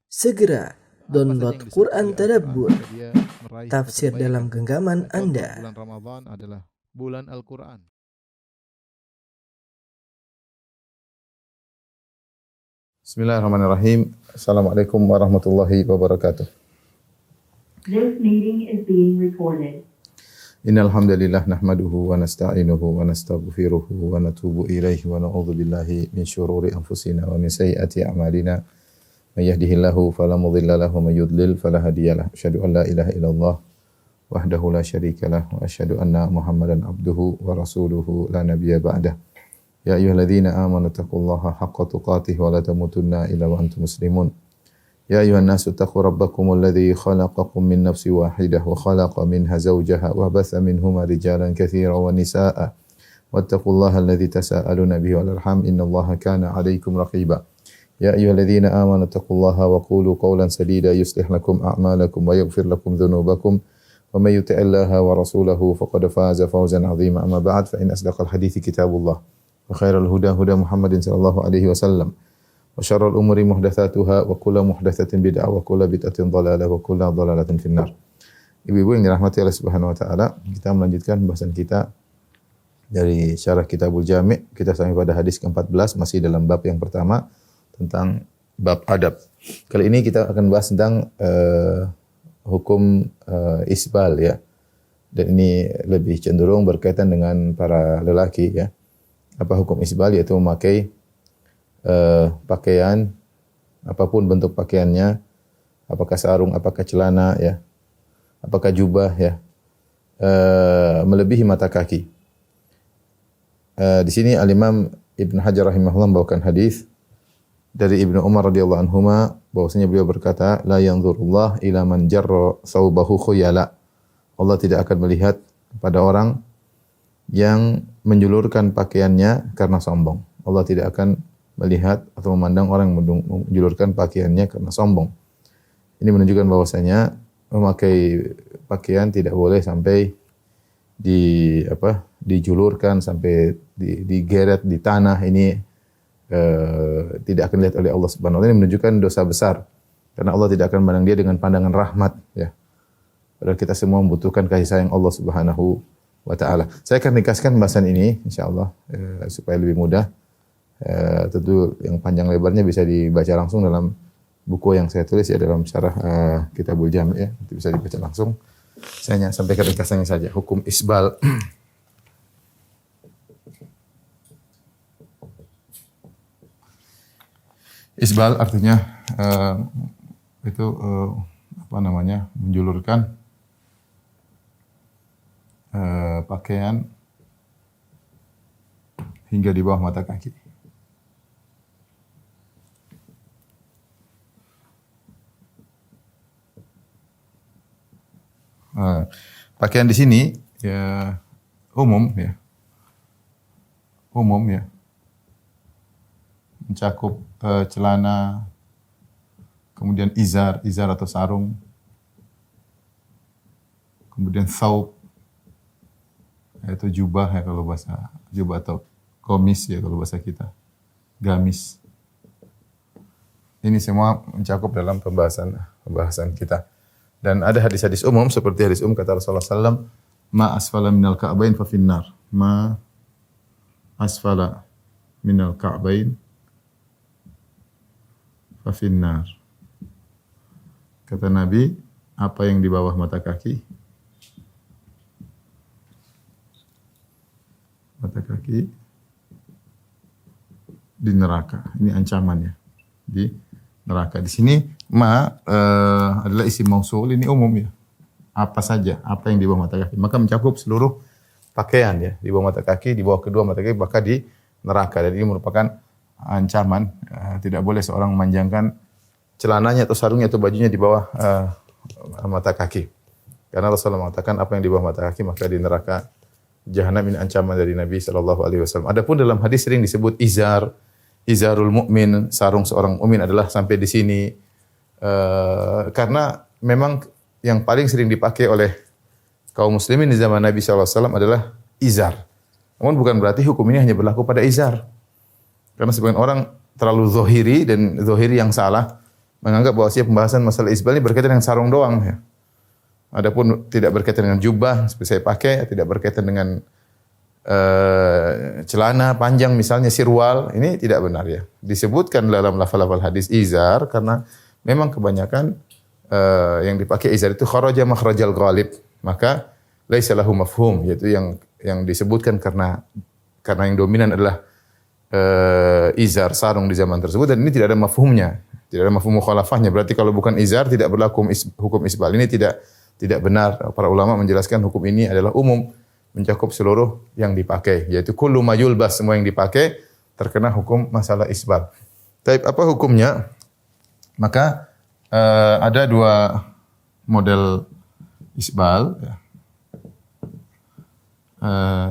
Segera download Quran Tadabbur, tafsir dalam genggaman Anda. Bulan Ramadan adalah bulan Al-Quran. Bismillahirrahmanirrahim. Assalamualaikum warahmatullahi wabarakatuh. This meeting is being recorded. Innal hamdalillah nahmaduhu wa nasta'inuhu wa nastaghfiruhu wa natubu ilaihi wa na'udzu billahi min syururi anfusina wa min sayyiati a'malina. May yahdihillahu fala mudilla lahu wa may yudlil fala hadiyalah. Asyhadu an la ilaha illallah wahdahu la syarikalah wa asyhadu anna Muhammadan abduhu wa rasuluhu la nabiyya ba'dah. Ya ayyuhalladzina amanu taqullaha haqqa tuqatih wa la tamutunna illa wa antum muslimun. Ya ayuhan nasu taqu rabbakumul ladzi khalaqakum min nafsin wahidah wa khalaqa minha zawjaha wa batha minhuma rijalan katsiran wa nisaa'a wattaqullaha alladzi tasaaluna bihi wal arham innallaha kana 'alaikum raqiba. Ya ayyuhalladzina amanu taqullaha wa qulu qawlan sadida yuslih lakum a'malakum wa yaghfir lakum dhunubakum wa may yuti'illaha wa rasulahu faqad faza fawzan 'azima. Amma ba'd, fa in asdaqal hadithi kitabullah wa khairal huda huda Muhammadin sallallahu alaihi wasallam. Wa syarrul umuri muhdatsatuha wa kullu muhdatsatin bid'ah wa kullu bid'atin dhalalah wa kullu dhalalatin finnar. Ibu-ibu yang dirahmati Allah Subhanahu wa taala, kita melanjutkan pembahasan kita dari syarah Kitabul Jami'. Kita sampai pada hadis ke-14, masih dalam bab yang pertama tentang bab adab. Kali ini kita akan bahas tentang hukum isbal ya. Dan ini lebih cenderung berkaitan dengan para lelaki ya. Apa hukum isbal? Yaitu memakai pakaian, apapun bentuk pakaiannya, apakah sarung, apakah celana, ya, apakah jubah, ya, melebihi mata kaki. Di sini Al-Imam Ibn Hajar rahimahullah membawakan hadis dari Ibnu Umar radhiyallahu anhuma, bahwasanya beliau berkata, la yanzurullah ila man jarra thawbahu khuyala. Allah tidak akan melihat pada orang yang menjulurkan pakaiannya karena sombong. Allah tidak akan melihat atau memandang orang yang menjulurkan pakaiannya karena sombong. Ini menunjukkan bahwasanya memakai pakaian tidak boleh sampai dijulurkan sampai digeret di tanah. Ini tidak akan dilihat oleh Allah Subhanahu wa taala. Ini menunjukkan dosa besar karena Allah tidak akan memandang dia dengan pandangan rahmat ya. Padahal kita semua membutuhkan kasih sayang Allah Subhanahu wa taala. Saya akan ringkaskan pembahasan ini insyaallah supaya lebih mudah. Tentu yang panjang lebarnya bisa dibaca langsung dalam buku yang saya tulis ya, dalam syarah Kitabul Jami' ya, nanti bisa dibaca langsung. Saya hanya sampaikan ringkasannya saja. Hukum isbal. Isbal artinya menjulurkan pakaian hingga di bawah mata kaki. Pakaian di sini ya umum ya, mencakup celana, kemudian izar atau sarung, kemudian thawb, yaitu jubah ya kalau bahasa jubah, atau komis ya kalau bahasa kita, gamis. Ini semua mencakup dalam pembahasan kita. Dan ada hadis-hadis umum seperti hadis kata Rasulullah SAW, ma asfala minal ka'bain fa finnar. Ma asfala minal ka'bain fa finnar. Kata Nabi, apa yang di bawah mata kaki di neraka. Ini ancamannya di neraka. Di sini adalah isim mausul, ini umum ya. Apa saja, apa yang di bawah mata kaki. Maka mencakup seluruh pakaian ya, di bawah mata kaki, di bawah kedua mata kaki, bahkan di neraka. Dan ini merupakan ancaman. Tidak boleh seorang memanjangkan celananya atau sarungnya atau bajunya di bawah mata kaki. Karena Rasulullah mengatakan apa yang di bawah mata kaki maka di neraka jahanam. Ini ancaman dari Nabi sallallahu alaihi wasallam. Adapun dalam hadis sering disebut izarul mukmin, sarung seorang mukmin adalah sampai di sini. Karena memang yang paling sering dipakai oleh kaum muslimin di zaman Nabi SAW adalah izar. Namun bukan berarti hukum ini hanya berlaku pada izar. Karena sebagian orang terlalu zohiri, dan zohiri yang salah. menganggap bahwa pembahasan masalah isbal ini berkaitan dengan sarung doang ya. Adapun tidak berkaitan dengan jubah seperti saya pakai, tidak berkaitan dengan celana panjang misalnya sirwal, ini tidak benar ya. Disebutkan dalam lafal-lafal hadis izar karena memang kebanyakan yang dipakai izar itu kharaja makhrajal ghalib, maka laisa lahu mafhum, yaitu yang disebutkan karena yang dominan adalah izar sarung di zaman tersebut, dan ini tidak ada mafhumnya, tidak ada mafhum mukhalafahnya. Berarti kalau bukan izar tidak berlaku hukum isbal. Ini tidak benar. Para ulama menjelaskan hukum ini adalah umum, mencakup seluruh yang dipakai, yaitu kullu ma yulbas, semua yang dipakai terkena hukum masalah isbal. Tapi apa hukumnya? Maka ada dua model isbal.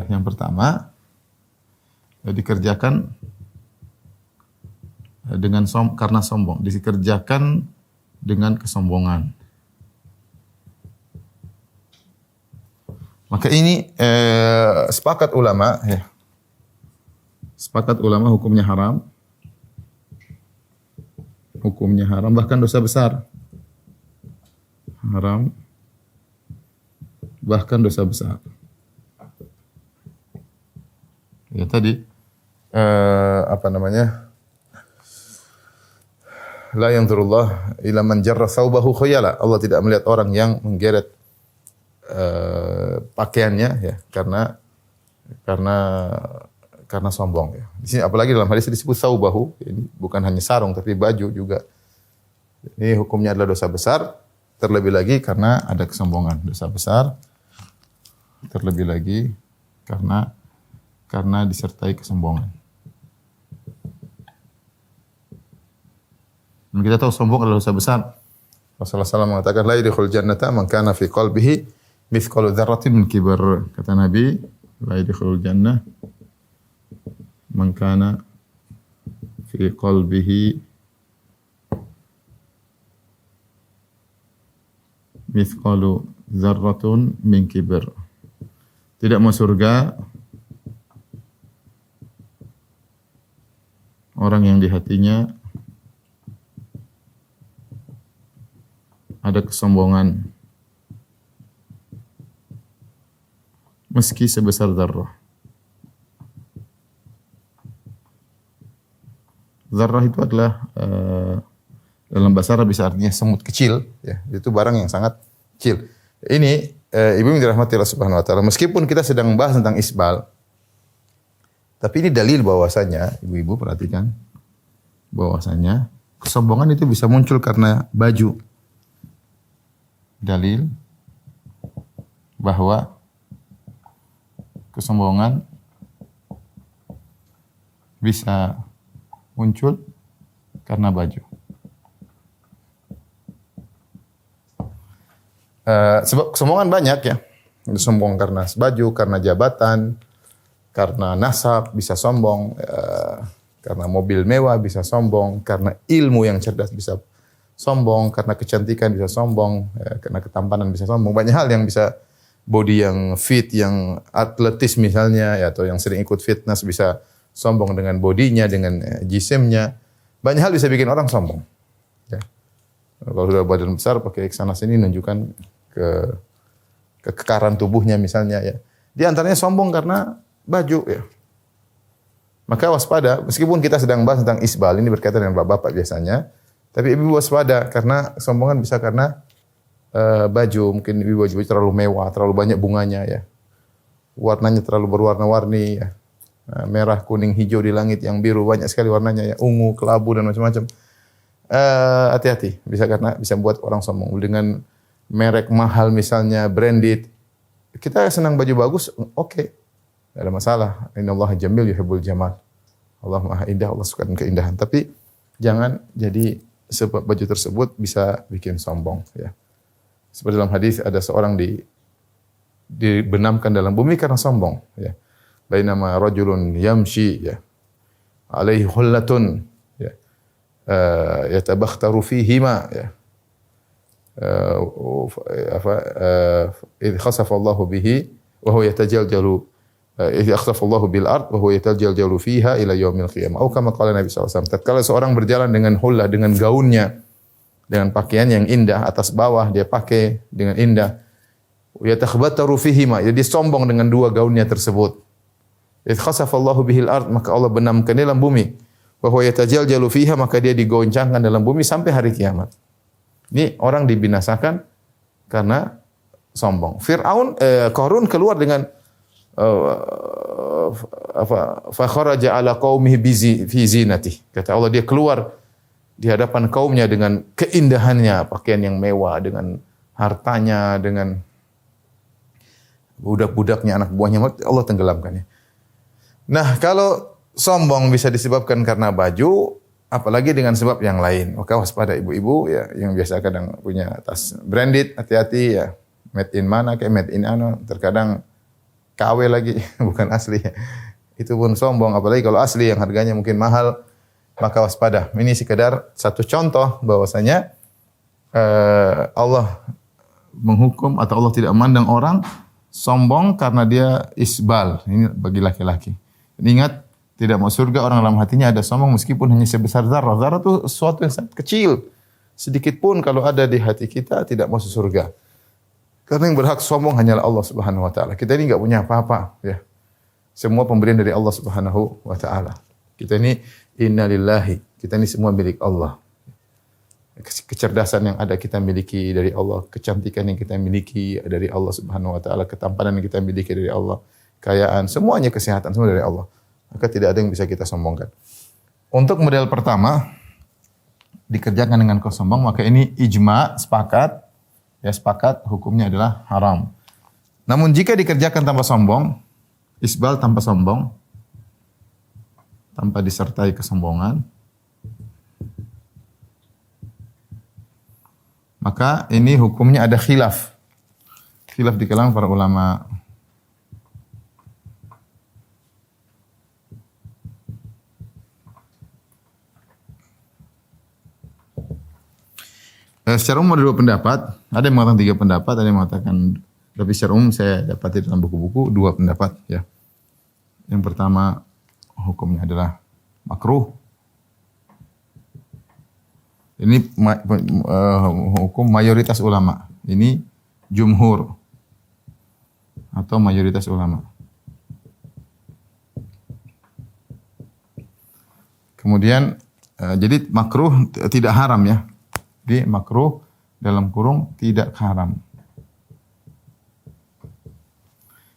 Yang pertama dikerjakan karena sombong, dikerjakan dengan kesombongan. Maka ini sepakat ulama ya. Sepakat ulama hukumnya haram. Hukumnya haram, bahkan dosa besar. Haram, bahkan dosa besar. Ya tadi la yanzurullah ila man jarra thawbahu khuyala. Allah tidak melihat orang yang menggeret pakaiannya ya karena sombong ya. Di sini apalagi dalam hadis disebut thawbahu, ini bukan hanya sarung tapi baju juga. Ini hukumnya adalah dosa besar, terlebih lagi karena ada kesombongan. Dosa besar terlebih lagi karena disertai kesombongan. Dan kita tahu sombong adalah dosa besar. Rasulullah SAW mengatakan la yadkhulul jannata man kana fi qalbihi mithqalu dzarratin min kibar. Kata Nabi, la yadkhulul jannah man kana fi qalbihi mithqalu dzarratun min kibar. Tidak masuk surga orang yang di hatinya ada kesombongan meski sebesar zarrah. Zarrah itu adalah dalam bahasa Arab bisa artinya semut kecil ya. Itu barang yang sangat kecil. Ini ibu yang dirahmati Allah Subhanahu wa taala, meskipun kita sedang membahas tentang isbal, tapi ini dalil bahwasanya, ibu-ibu perhatikan, bahwasanya kesombongan itu bisa muncul karena baju. Dalil bahwa kesombongan bisa muncul karena baju. Sebab kesombongan banyak ya. Sombong karena baju, karena jabatan, karena nasab bisa sombong, karena mobil mewah bisa sombong, karena ilmu yang cerdas bisa sombong, karena kecantikan bisa sombong, karena ketampanan bisa sombong. Banyak hal yang bisa, body yang fit, yang atletis misalnya, ya, atau yang sering ikut fitness bisa sombong dengan bodinya, dengan jisimnya. Banyak hal bisa bikin orang sombong. Ya. Kalau sudah badan besar pakai sana sini menunjukkan kekekaran tubuhnya misalnya ya. Di antaranya sombong karena baju ya. Maka waspada, meskipun kita sedang bahas tentang isbal, ini berkaitan dengan bapak-bapak biasanya, tapi ibu waspada karena kesombongan bisa karena baju, mungkin ibu baju terlalu mewah, terlalu banyak bunganya ya. Warnanya terlalu berwarna-warni ya. Merah, kuning, hijau di langit yang biru, banyak sekali warnanya ya, ungu, kelabu dan macam-macam. Hati-hati, bisa membuat orang sombong dengan merek mahal misalnya, branded. Kita senang baju bagus, oke. Tidak ada masalah. Innallaha jamil yuhibbul jamal. Allah Maha Indah, Allah suka dengan keindahan. Tapi jangan jadi sebab baju tersebut bisa bikin sombong ya. Seperti dalam hadis ada seorang dibenamkan dalam bumi karena sombong ya. Bainama rajulun yamshi ya. Alaihi hullatun ya. Yatabakhtaru fihima ya. Idh khasafa Allahu bihi wa huwa yatajaljalu idh khasafa Allahu bil ard wa huwa yatajaljalu fiha ila yaumil qiyamah. Atau kama qala Nabi sallallahu alaihi wasallam, tatkala seorang berjalan dengan hullah, dengan gaunnya dengan pakaian yang indah, atas bawah dia pakai dengan indah. Yatakhabbataru fihima, jadi sombong dengan dua gaunnya tersebut. Idh khasafallahu bihil ard, maka Allah benamkan dalam bumi. Wa huwa yatajaljalu fiha, maka dia digoncangkan dalam bumi sampai hari kiamat. Ini orang dibinasakan karena sombong. Qarun keluar dengan fa kharaja ala qaumihi fi zinati. Kata Allah, dia keluar di hadapan kaumnya dengan keindahannya, pakaian yang mewah, dengan hartanya, dengan budak-budaknya, anak buahnya, Allah tenggelamkannya. Nah, kalau sombong bisa disebabkan karena baju, apalagi dengan sebab yang lain. Maka waspada ibu-ibu ya yang biasa kadang punya tas branded, hati-hati ya. Made in mana kayak made in terkadang KW lagi bukan asli. Itu pun sombong, apalagi kalau asli yang harganya mungkin mahal. Maka waspada. Ini sekedar satu contoh bahwasanya Allah menghukum atau Allah tidak memandang orang sombong karena dia isbal. Ini bagi laki-laki. Ingat, tidak mau surga orang dalam hatinya ada sombong meskipun hanya sebesar zarah. Zarah itu sesuatu yang sangat kecil. Sedikit pun kalau ada di hati kita tidak masuk surga. Karena yang berhak sombong hanyalah Allah Subhanahu wa taala. Kita ini enggak punya apa-apa, ya. Semua pemberian dari Allah Subhanahu wa taala. Kita ini innalillahi, kita ini semua milik Allah. Kecerdasan yang ada kita miliki dari Allah, kecantikan yang kita miliki dari Allah Subhanahu wa taala, ketampanan yang kita miliki dari Allah, kekayaan, semuanya, kesehatan semua dari Allah. Maka tidak ada yang bisa kita sombongkan. Untuk model pertama dikerjakan dengan kau sombong, maka ini ijma, sepakat, ya sepakat hukumnya adalah haram. Namun jika dikerjakan tanpa sombong, isbal tanpa sombong, tanpa disertai kesombongan, maka ini hukumnya ada khilaf. Khilaf di kalangan para ulama. Secara umum ada dua pendapat. Ada yang mengatakan tiga pendapat, ada yang mengatakan, tapi secara umum saya dapati dalam buku-buku dua pendapat. Ya. Yang pertama, hukumnya adalah makruh. Ini hukum mayoritas ulama. Ini jumhur atau mayoritas ulama. Kemudian jadi makruh tidak haram ya. Jadi makruh dalam kurung tidak haram.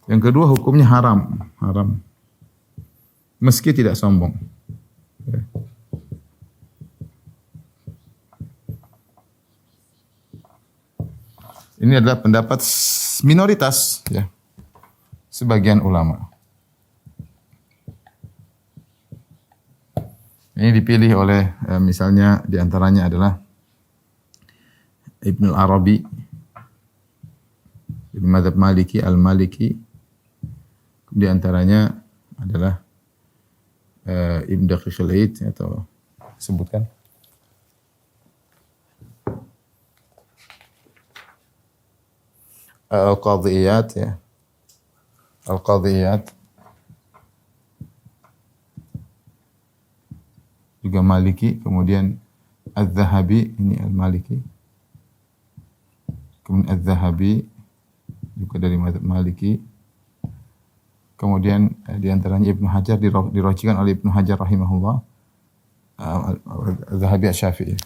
Yang kedua hukumnya haram, haram. Meski tidak sombong. Ya. Ini adalah pendapat minoritas ya. Sebagian ulama. Ini dipilih oleh misalnya di antaranya adalah Ibnu Arabi, Ibnu Madzhab Maliki, Al-Maliki. Di antaranya adalah Ibnu Daqiq al-Eid atau sebutkan. Al-Qadhiyat ya. Al-Qadhiyat. Juga Maliki, kemudian Az-Zahabi, ini Al-Maliki. Kemudian Az-Zahabi juga dari mazhab Maliki. Kemudian di antaranya Ibnu Hajar dirajikan oleh Ibnu Hajar rahimahullah. Az-Zahabi Asy-Syafi'i.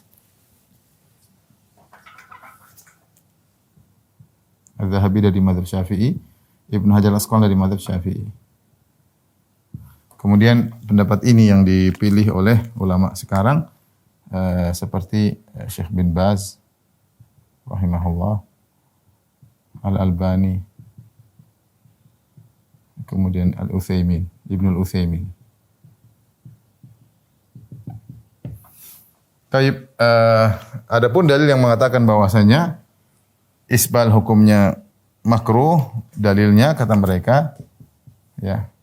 Az-Zahabi dari mazhab Syafi'i, Ibnu Hajar Al-Asqalani dari mazhab Syafi'i. Kemudian pendapat ini yang dipilih oleh ulama sekarang seperti Syekh bin Baz rahimahullah, Al-Albani, kemudian Al-Utsaimin, Ibnu Al-Utsaimin. Taib, adapun dalil yang mengatakan bahwasanya isbal hukumnya makruh, dalilnya kata mereka ya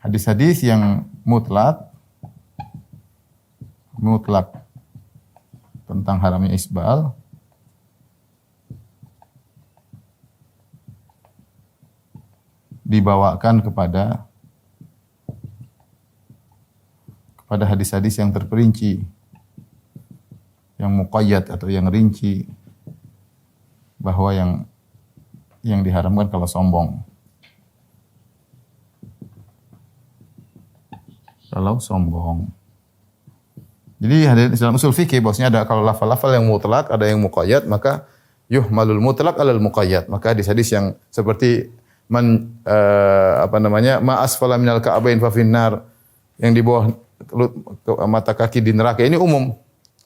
hadis-hadis yang mutlak tentang haramnya isbal dibawakan kepada hadis-hadis yang terperinci muqayyad atau yang rinci bahwa yang diharamkan kalau sombong. Kalau sombong. Jadi dalam usul fikih bahwasanya ada kalau lafal-lafal yang mutlak, ada yang muqayyad, maka yuhmalul mutlak alal muqayyad. Maka hadis-hadis yang seperti ma asfala minal ka'bain fa finnar, yang di bawah mata kaki di neraka, ini umum.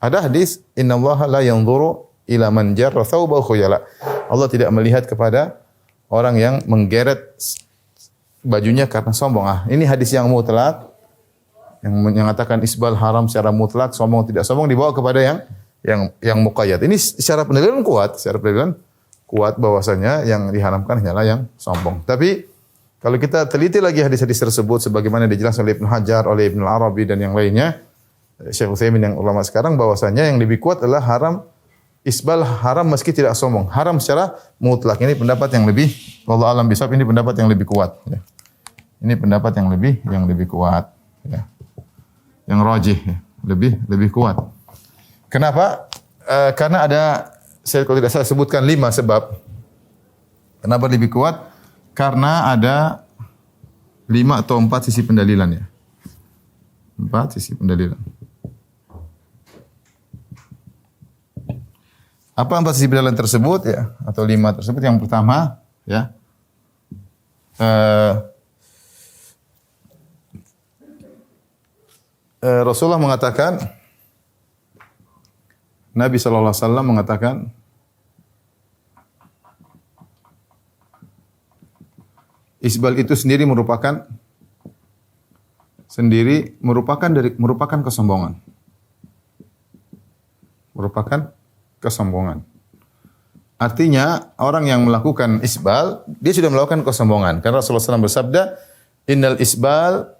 Ada hadis innallaha la yanzuru ila man jarra thawbahu khuyala. Allah tidak melihat kepada orang yang menggeret bajunya karena sombong. Ini hadis yang mutlak yang mengatakan isbal haram secara mutlak, sombong tidak sombong, dibawa kepada yang muqayyad. Ini secara pendalilan kuat bahwasanya yang diharamkan hanyalah yang sombong. Tapi kalau kita teliti lagi hadis-hadis tersebut sebagaimana dijelaskan oleh Ibnu Hajar, oleh Ibnu Arabi dan yang lainnya, Syekh Utsaimin yang ulama sekarang, bahwasanya yang lebih kuat adalah isbal haram meski tidak sombong. Haram secara mutlak. Ini pendapat yang lebih, wallahu alam bisawab, ini pendapat yang lebih kuat, ya. Ini pendapat yang lebih kuat, ya. Yang rajih, ya. Lebih kuat. Kenapa? Karena saya kalau tidak salah sebutkan 5 sebab. Kenapa lebih kuat? Karena ada 5 atau 4 sisi pendalilan, ya. 4 sisi pendalilan. Apa 4 sisi pendalilan tersebut, ya? Atau 5 tersebut? Yang pertama, ya. Rasulullah mengatakan, Nabi sallallahu alaihi wasallam mengatakan, isbal itu sendiri merupakan kesombongan. Merupakan kesombongan. Artinya orang yang melakukan isbal, dia sudah melakukan kesombongan. Karena Rasulullah SAW bersabda, innal isbal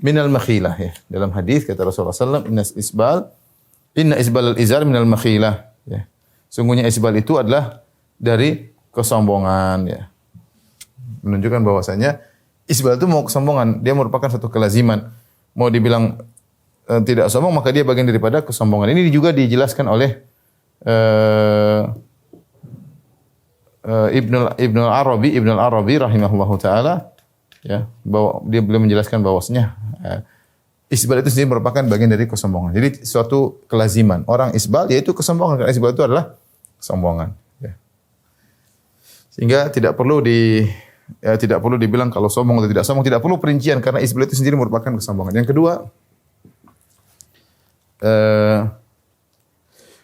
minal makhilah, ya. Dalam hadis kata Rasulullah SAW, inna isbal al-izar minal makhilah, ya. Sungguhnya isbal itu adalah dari kesombongan, ya. Menunjukkan bahwasanya isbal itu mau kesombongan, dia merupakan satu kelaziman. Mau dibilang tidak sombong, maka dia bagian daripada kesombongan. Ini juga dijelaskan oleh Ibnu al-Arabi rahimahullahu taala, ya, bahwa dia belum menjelaskan bahwasanya isbal itu sendiri merupakan bagian dari kesombongan. Jadi suatu kelaziman orang isbal yaitu kesombongan, karena isbal itu adalah kesombongan, ya. Sehingga tidak perlu dibilang kalau sombong atau tidak sombong, tidak perlu perincian karena isbal itu sendiri merupakan kesombongan. Yang kedua,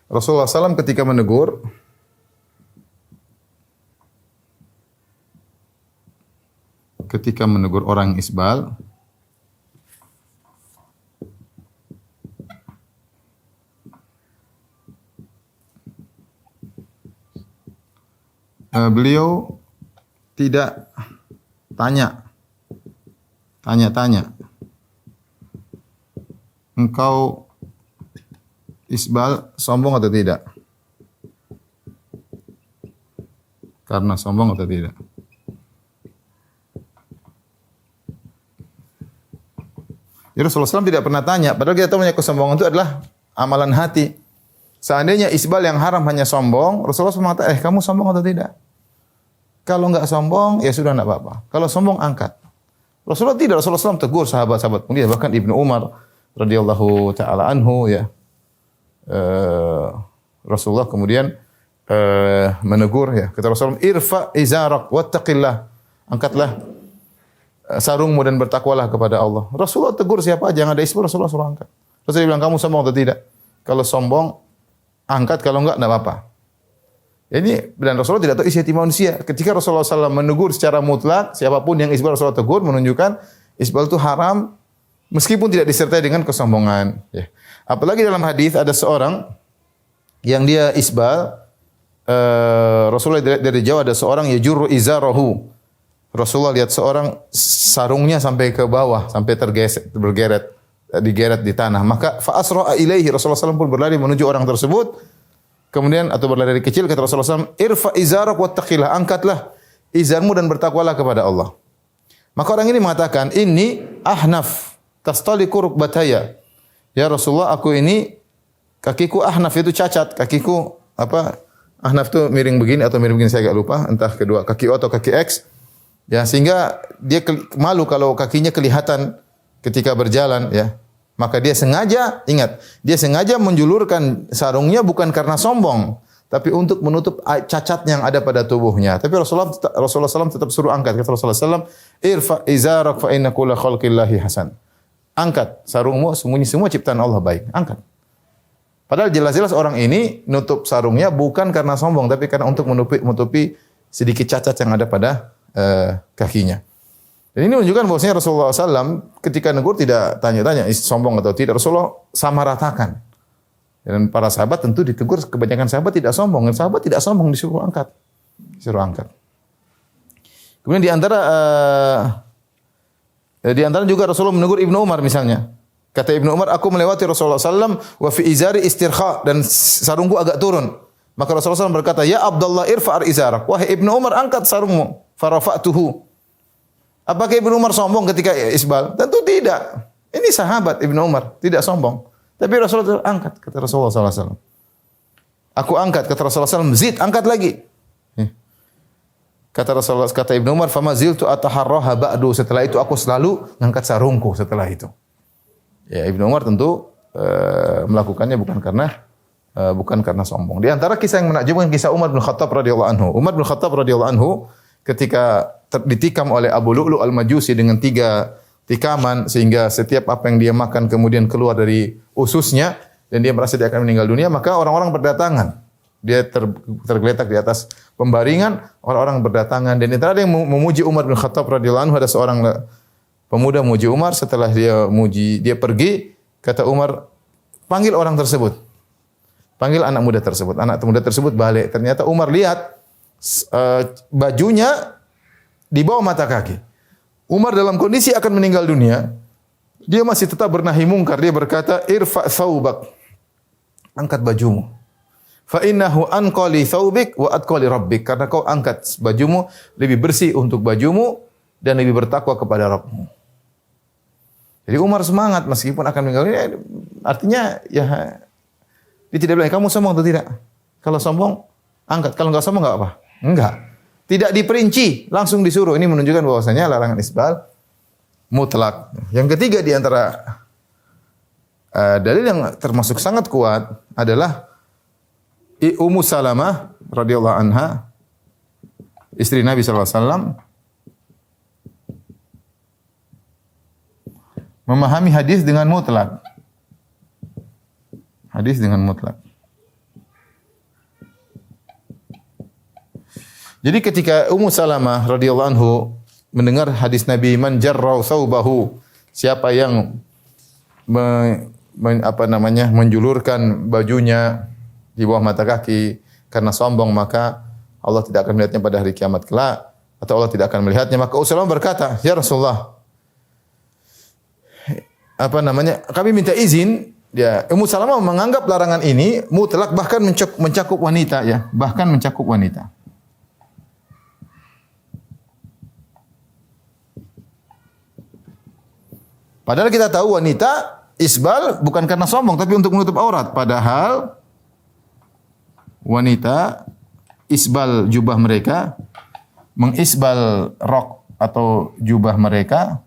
Rasulullah SAW ketika menegur orang isbal, beliau tidak tanya, engkau isbal sombong atau tidak? Karena sombong atau tidak? Jadi Rasulullah SAW tidak pernah tanya, padahal kita tahu kesombongan itu adalah amalan hati. Seandainya isbal yang haram hanya sombong, Rasulullah SAW mengatakan, kamu sombong atau tidak? Kalau enggak sombong, ya sudah enggak apa-apa. Kalau sombong, angkat. Rasulullah SAW tegur sahabat-sahabat mulia, bahkan Ibnu Umar radhiyallahu taala anhu, ya. Rasulullah kemudian menegur, ya. Kata Rasulullah, irfa izarak wattaqillah. Angkatlah sarungmu dan bertakwalah kepada Allah. Rasulullah tegur siapa aja yang ada isbal, Rasulullah suruh angkat. Rasulullah bilang, kamu sombong atau tidak? Kalau sombong, angkat. Kalau enggak apa-apa. Ini, dan Rasulullah tidak tahu isi hati manusia. Ketika Rasulullah SAW menegur secara mutlak, siapapun yang isbal Rasulullah tegur, menunjukkan isbal itu haram, meskipun tidak disertai dengan kesombongan, ya. Apalagi dalam hadis ada seorang yang dia isbal, Rasulullah dari jauh ada seorang yajurru izarahu. Rasulullah lihat seorang sarungnya sampai ke bawah, sampai digeret di tanah. Maka fa asra ilaihi, Rasulullah SAW pun berlari menuju orang tersebut. Kemudian atau berlari dari kecil, kata Rasulullah SAW, irfa izarak wattaqillah, angkatlah izarmu dan bertakwalah kepada Allah. Maka orang ini mengatakan, inni ahnaf tastaliku rukbataya. "Ya Rasulullah, aku ini kakiku ahnaf, itu cacat, kakiku ahnaf itu miring begini atau miring begini, saya agak lupa, entah kedua kaki O atau kaki X. Ya, sehingga dia malu kalau kakinya kelihatan ketika berjalan, ya. Maka dia sengaja menjulurkan sarungnya bukan karena sombong, tapi untuk menutup cacat yang ada pada tubuhnya. Tapi Rasulullah SAW tetap suruh angkat. Kata Rasulullah SAW, "Irfa izarak fa inna kulla khalqillahi hasan." Angkat sarungmu, semua ciptaan Allah baik. Angkat. Padahal jelas-jelas orang ini nutup sarungnya bukan karena sombong, tapi karena untuk menutupi sedikit cacat yang ada pada kakinya. Dan ini menunjukkan bahwasanya Rasulullah SAW ketika negur tidak tanya-tanya sombong atau tidak. Rasulullah sama ratakan. Dan para sahabat tentu ditegur, kebanyakan sahabat tidak sombong. Dan sahabat tidak sombong, disuruh angkat. Kemudian di antara juga Rasulullah menegur Ibnu Umar misalnya. Kata Ibnu Umar, aku melewati Rasulullah SAW wa fi izari istirkha, dan sarungku agak turun. Maka Rasulullah SAW berkata, "Ya Abdullah, irfa'ar izarak." Wahai Ibnu Umar, angkat sarungmu. Farafa'tuhu. Apakah Ibnu Umar sombong ketika isbal? Tentu tidak. Ini sahabat Ibnu Umar, tidak sombong. Tapi Rasulullah angkat, kata Rasulullah SAW. Aku angkat, kata Rasulullah SAW. Zid, angkat lagi. Kata Ibnu Umar, "Fama ziltu ataharraha ba'du." Setelah itu aku selalu ngangkat sarungku setelah itu. Ya, Ibnu Umar tentu melakukannya bukan karena sombong. Di antara kisah yang menakjubkan kisah Umar bin Khattab radhiyallahu anhu. Umar bin Khattab radhiyallahu anhu ketika ditikam oleh Abu Lu'lu' al-Majusi dengan 3 tikaman, sehingga setiap apa yang dia makan kemudian keluar dari ususnya dan dia merasa dia akan meninggal dunia, maka orang-orang berdatangan. Dia tergeletak di atas pembaringan, orang-orang berdatangan, dan antara ada yang memuji Umar bin Khattab radhiyallahu anhu. Ada seorang pemuda memuji Umar. Setelah dia pergi, kata Umar, panggil orang tersebut. Panggil anak muda tersebut. Anak muda tersebut balik. Ternyata Umar lihat bajunya di bawah mata kaki. Umar dalam kondisi akan meninggal dunia, dia masih tetap bernahi mungkar. Dia berkata, "Irfa' thawbak." Angkat bajumu. Fa innahu anqali thawbik wa atqali rabbik. Karena kau angkat bajumu, lebih bersih untuk bajumu dan lebih bertakwa kepada Rabbmu. Jadi Umar semangat meskipun akan meninggal dunia. Artinya ya dia tidak bilang, "Kamu sombong atau tidak?" Kalau sombong, angkat. Kalau enggak sombong enggak apa? Enggak. Tidak diperinci, langsung disuruh. Ini menunjukkan bahwasanya larangan isbal mutlak. Yang ketiga di antara dalil yang termasuk sangat kuat adalah Ummu Salamah radhiyallahu anha, istri Nabi sallallahu alaihi wasallam, memahami hadis dengan mutlak. Hadis dengan mutlak. Jadi ketika Ummu Salamah radhiyallahu anhu mendengar hadis Nabi, "Man jarra thawbahu," siapa yang menjulurkan bajunya di bawah mata kaki karena sombong, maka Allah tidak akan melihatnya pada hari kiamat kelak, atau Allah tidak akan melihatnya. Maka Ummu Salamah berkata, "Ya Rasulullah, kami minta izin." Ya, Ummu Salamah menganggap larangan ini mutlak, bahkan mencakup wanita, ya, bahkan mencakup wanita. Padahal kita tahu wanita isbal bukan karena sombong, tapi untuk menutup aurat. Padahal wanita isbal jubah mereka, mengisbal rok atau jubah mereka,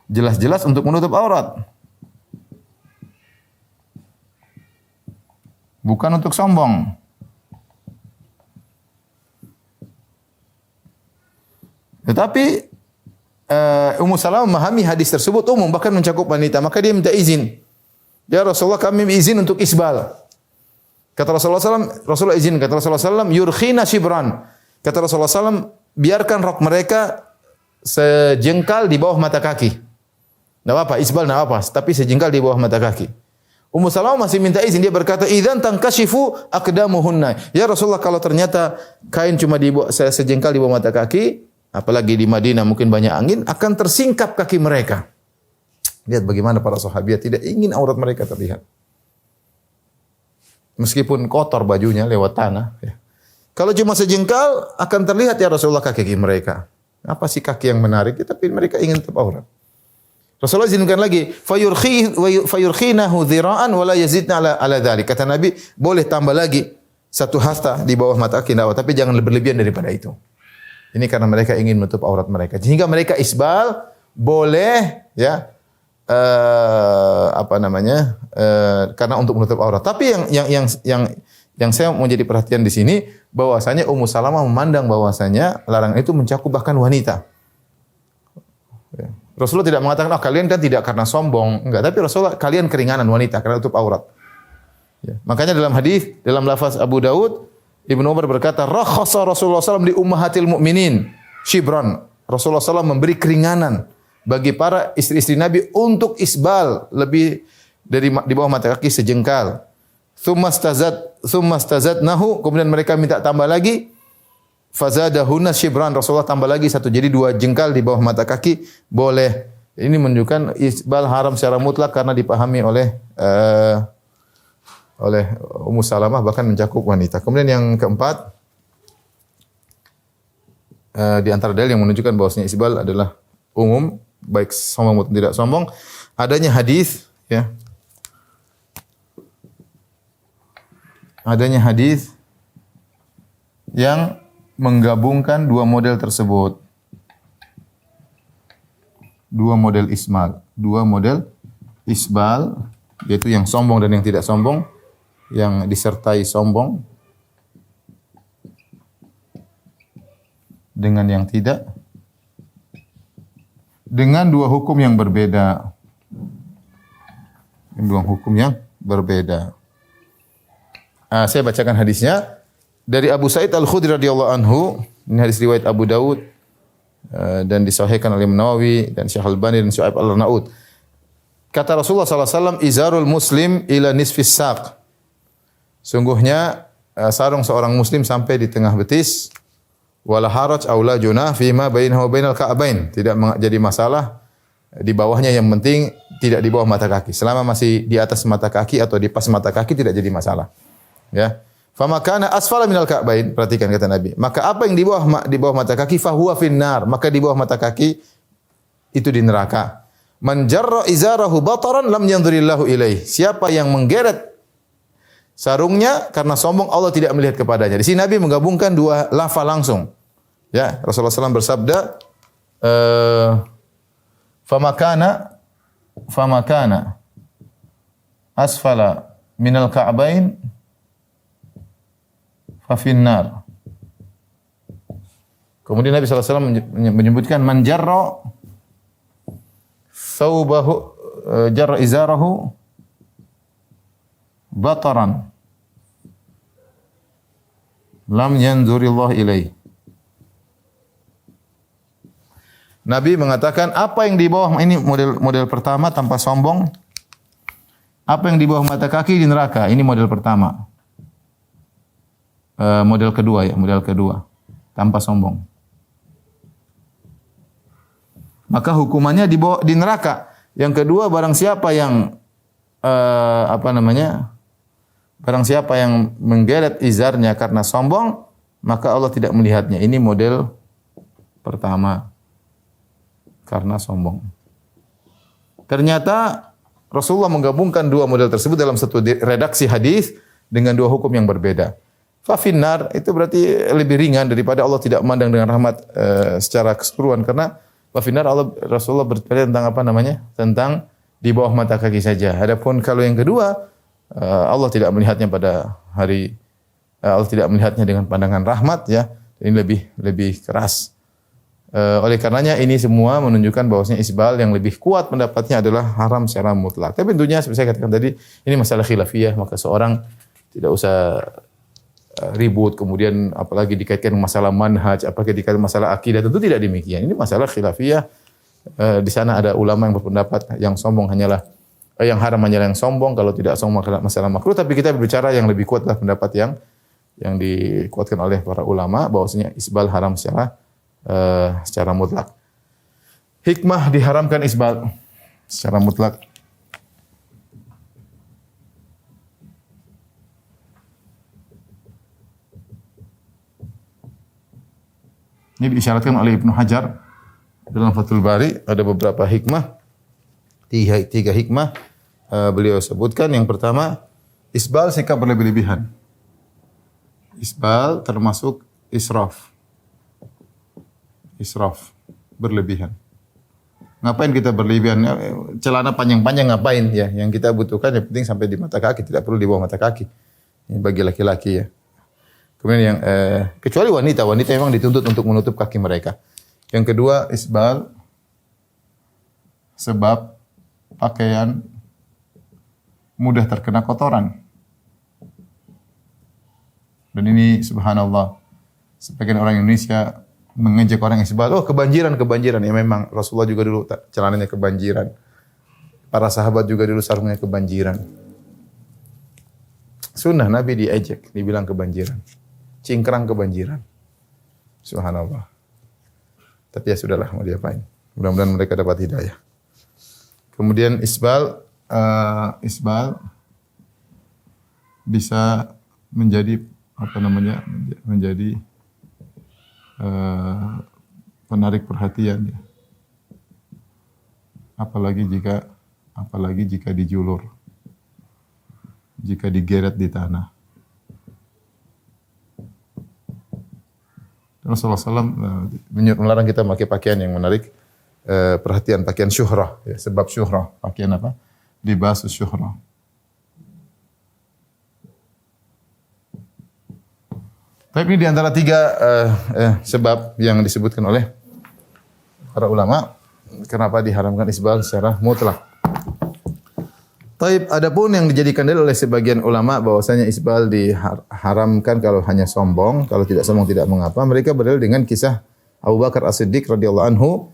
jelas-jelas untuk menutup aurat. Bukan untuk sombong. Tetapi Ummu Salamah memahami hadis tersebut umum, bahkan mencakup wanita. Maka dia minta izin. "Ya Rasulullah, kami izin untuk isbal." Kata Rasulullah izin. Kata Rasulullah SAW, "Yurkhina shibran." Kata Rasulullah SAW, biarkan rok mereka sejengkal di bawah mata kaki. Tidak apa-apa, isbal tidak apa, tapi sejengkal di bawah mata kaki. Ummu Salamah masih minta izin. Dia berkata, "Idzan tankashifu aqdamuhunna." Ya Rasulullah, kalau ternyata kain cuma sejengkal di bawah mata kaki, apalagi di Madinah mungkin banyak angin, akan tersingkap kaki mereka. Lihat bagaimana para sahabat tidak ingin aurat mereka terlihat. Meskipun kotor bajunya lewat tanah. Ya. Kalau cuma sejengkal, akan terlihat ya Rasulullah kaki mereka. Apa sih kaki yang menarik? Tapi mereka ingin tetap aurat. Rasulullah izinkan lagi, fayurkhinahu dhira'an wa la yazidna ala dzalik. Kata Nabi, boleh tambah lagi satu hasta di bawah mata kaki, tapi jangan berlebihan daripada itu. Ini karena mereka ingin menutup aurat mereka. Sehingga mereka isbal boleh ya karena untuk menutup aurat. Tapi yang saya mau jadi perhatian di sini bahwasanya Ummu Salamah memandang bahwasanya larangan itu mencakup bahkan wanita. Ya. Rasulullah tidak mengatakan, kalian kan tidak karena sombong. Enggak, tapi Rasulullah, kalian keringanan wanita karena tutup aurat. Ya. Makanya dalam hadis, dalam lafaz Abu Daud, Ibnu Umar berkata, rakhasa Rasulullah SAW di ummahatil mu'minin shibran. Rasulullah SAW memberi keringanan bagi para istri-istri Nabi untuk isbal lebih dari di bawah mata kaki sejengkal. Tsumma stazadnahu, kemudian mereka minta tambah lagi. Fazadahunna shibran, Rasulullah tambah lagi satu, jadi 2 jengkal di bawah mata kaki boleh. Ini menunjukkan isbal haram secara mutlak karena dipahami oleh Ummu Salamah, bahkan mencakup wanita. Kemudian yang keempat, di antara dalil yang menunjukkan bahwasanya isbal adalah umum, baik sombong maupun tidak sombong, adanya hadis ya. Adanya hadis yang menggabungkan 2 model tersebut. 2 model isbal, yaitu yang sombong dan yang tidak sombong, yang disertai sombong dengan yang tidak, dengan 2 hukum yang berbeda. Saya bacakan hadisnya dari Abu Sa'id Al-Khudri radhiyallahu anhu. Ini hadis riwayat Abu Daud dan disahihkan oleh Nawawi dan Syekh Al-Albani dan Syu'aib Al-Arnaud. Kata Rasulullah sallallahu alaihi wasallam, izarul muslim ila nisfis saq. Sungguhnya sarung seorang muslim sampai di tengah betis. Wala haraj aw la junah fi ma bainahu wa bainal ka'bain. Tidak jadi masalah di bawahnya, yang penting tidak di bawah mata kaki. Selama masih di atas mata kaki atau di pas mata kaki tidak jadi masalah. Ya. Fama kana asfala minal ka'bain, perhatikan kata Nabi. Maka apa yang di bawah mata kaki fahuwa finnar, maka di bawah mata kaki itu di neraka. Man jarra izarahu bataran lam yanzurillahu ilaih. Siapa yang menggeret sarungnya karena sombong, Allah tidak melihat kepadanya. Di sini Nabi menggabungkan 2 lafaz langsung. Ya, Rasulullah SAW bersabda, fama kana asfala minal ka'bain fafinnar. Kemudian Nabi SAW menyebutkan man jarra thawbahu jarra izarahu bataran lam yanzurillah ilaih. Nabi mengatakan apa yang di bawah, ini model pertama tanpa sombong. Apa yang di bawah mata kaki di neraka. Ini model pertama. Model kedua tanpa sombong. Maka hukumannya di neraka. Yang kedua, barang siapa yang barang siapa yang menggeret izarnya karena sombong, maka Allah tidak melihatnya. Ini model pertama, karena sombong. Ternyata Rasulullah menggabungkan 2 model tersebut dalam satu redaksi hadis dengan 2 hukum yang berbeda. Fafinnar itu berarti lebih ringan daripada Allah tidak memandang dengan rahmat secara keseluruhan, karena fafinnar Rasulullah berbicara tentang tentang di bawah mata kaki saja. Adapun kalau yang kedua, Allah tidak melihatnya pada hari Allah tidak melihatnya dengan pandangan rahmat, ya. Ini lebih keras. Oleh karenanya ini semua menunjukkan bahwasanya isbal yang lebih kuat pendapatnya adalah haram secara mutlak. Tapi tentunya seperti saya katakan tadi, ini masalah khilafiyah, maka seorang tidak usah ribut, kemudian apalagi dikaitkan masalah manhaj, apalagi dikaitkan masalah akidah, tentu tidak demikian. Ini masalah khilafiyah. Di sana ada ulama yang berpendapat yang sombong hanyalah yang haram hanyalah yang sombong, kalau tidak sombong masalah makruh. Tapi kita berbicara yang lebih kuat adalah pendapat yang dikuatkan oleh para ulama bahwasanya isbal haram secara mutlak. Hikmah diharamkan isbal secara mutlak. Ini diisyaratkan oleh Ibnu Hajar dalam Fathul Bari, ada beberapa hikmah Tiga hikmah beliau sebutkan. Yang pertama, isbal sikap berlebih-lebihan. Isbal termasuk israf. Israf, berlebihan. Ngapain kita berlebihan? Celana panjang-panjang ngapain ya? Yang kita butuhkan yang penting sampai di mata kaki, tidak perlu di bawah mata kaki. Ini bagi laki-laki ya. Kemudian yang kecuali wanita memang dituntut untuk menutup kaki mereka. Yang kedua, isbal sebab pakaian mudah terkena kotoran. Dan ini subhanallah, sebagian orang Indonesia mengejek orang isbal. Oh, kebanjiran. Ya memang Rasulullah juga dulu celananya kebanjiran. Para sahabat juga dulu sarungnya kebanjiran. Sunnah Nabi diejek, dibilang kebanjiran. Cingkrang kebanjiran. Subhanallah. Tapi ya sudahlah, mau diapain. Mudah-mudahan mereka dapat hidayah. Kemudian isbal bisa menjadi menjadi penarik perhatian ya. Apalagi jika dijulur. Jika digeret di tanah. Rasulullah SAW melarang kita memakai pakaian yang menarik perhatian, pakaian syuhrah, ya, sebab syuhrah, pakaian apa? Libasus syuhrah. Tapi ini di antara tiga sebab yang disebutkan oleh para ulama kenapa diharamkan isbal secara mutlak. Taib, adapun yang dijadikan dalil oleh sebagian ulama bahwasanya isbal diharamkan kalau hanya sombong, kalau tidak sombong tidak mengapa. Mereka berdalil dengan kisah Abu Bakar As-Siddiq radhiyallahu anhu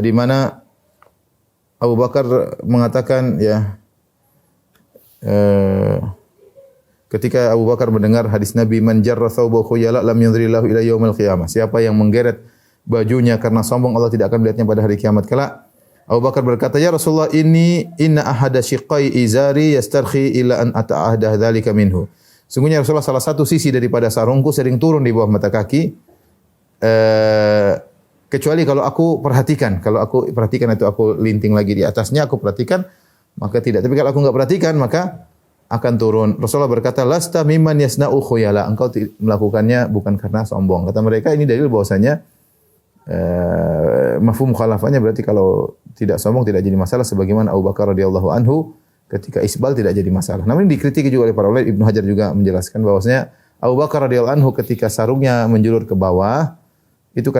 di mana Abu Bakar mengatakan ya ketika Abu Bakar mendengar hadis Nabi man jarra thawbahu khuyala lam yunzirillahu ila yaumil qiyamah. Siapa yang menggeret bajunya karena sombong, Allah tidak akan melihatnya pada hari kiamat kelak. Abu Bakar berkata, "Ya Rasulullah, inna ahada shiqqai izari yastarkhi ila an ata'ahda dzalika minhu." Sungguhnya Rasulullah, salah satu sisi daripada sarungku sering turun di bawah mata kaki. Kecuali kalau aku perhatikan atau aku linting lagi di atasnya, aku perhatikan, maka tidak. Tapi kalau aku enggak perhatikan, maka akan turun. Rasulullah berkata, "Lasta mimman yasna'u khuyala." Engkau melakukannya bukan karena sombong. Kata mereka, ini dalil bahwasanya mafhum mukhalafahnya berarti kalau tidak sombong tidak jadi masalah, sebagaimana Abu Bakar radhiyallahu anhu ketika isbal tidak jadi masalah. Namun dikritiki juga oleh para ulama. Ibnu Hajar juga menjelaskan bahwasanya Abu Bakar radhiyallahu anhu ketika sarungnya menjulur ke bawah itu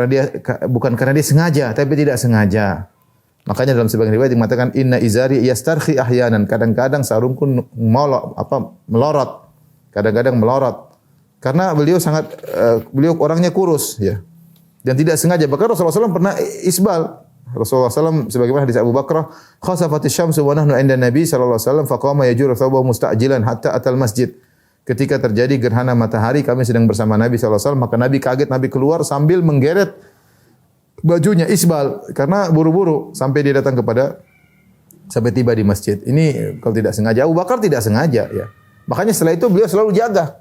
bukan karena dia sengaja, tapi tidak sengaja. Makanya dalam sebagian riwayat mengatakan inna izari yastarkhi ahyanan, kadang-kadang sarungku melorot. Kadang-kadang melorot. Karena beliau orangnya kurus ya. Dan tidak sengaja. Bahkan Rasulullah SAW pernah isbal. Rasulullah SAW sebagaimana hadis Abu Bakar, khasafatis syamsu wa nahnu 'inda Nabi sallallahu alaihi wasallam faqama yajuru thawbahu musta'jilan hatta atal masjid. Ketika terjadi gerhana matahari, kami sedang bersama Nabi sallallahu alaihi wasallam, maka Nabi kaget, Nabi keluar sambil menggeret bajunya isbal karena buru-buru sampai dia datang sampai tiba di masjid. Ini kalau tidak sengaja. Abu Bakar tidak sengaja ya. Makanya setelah itu beliau selalu jaga.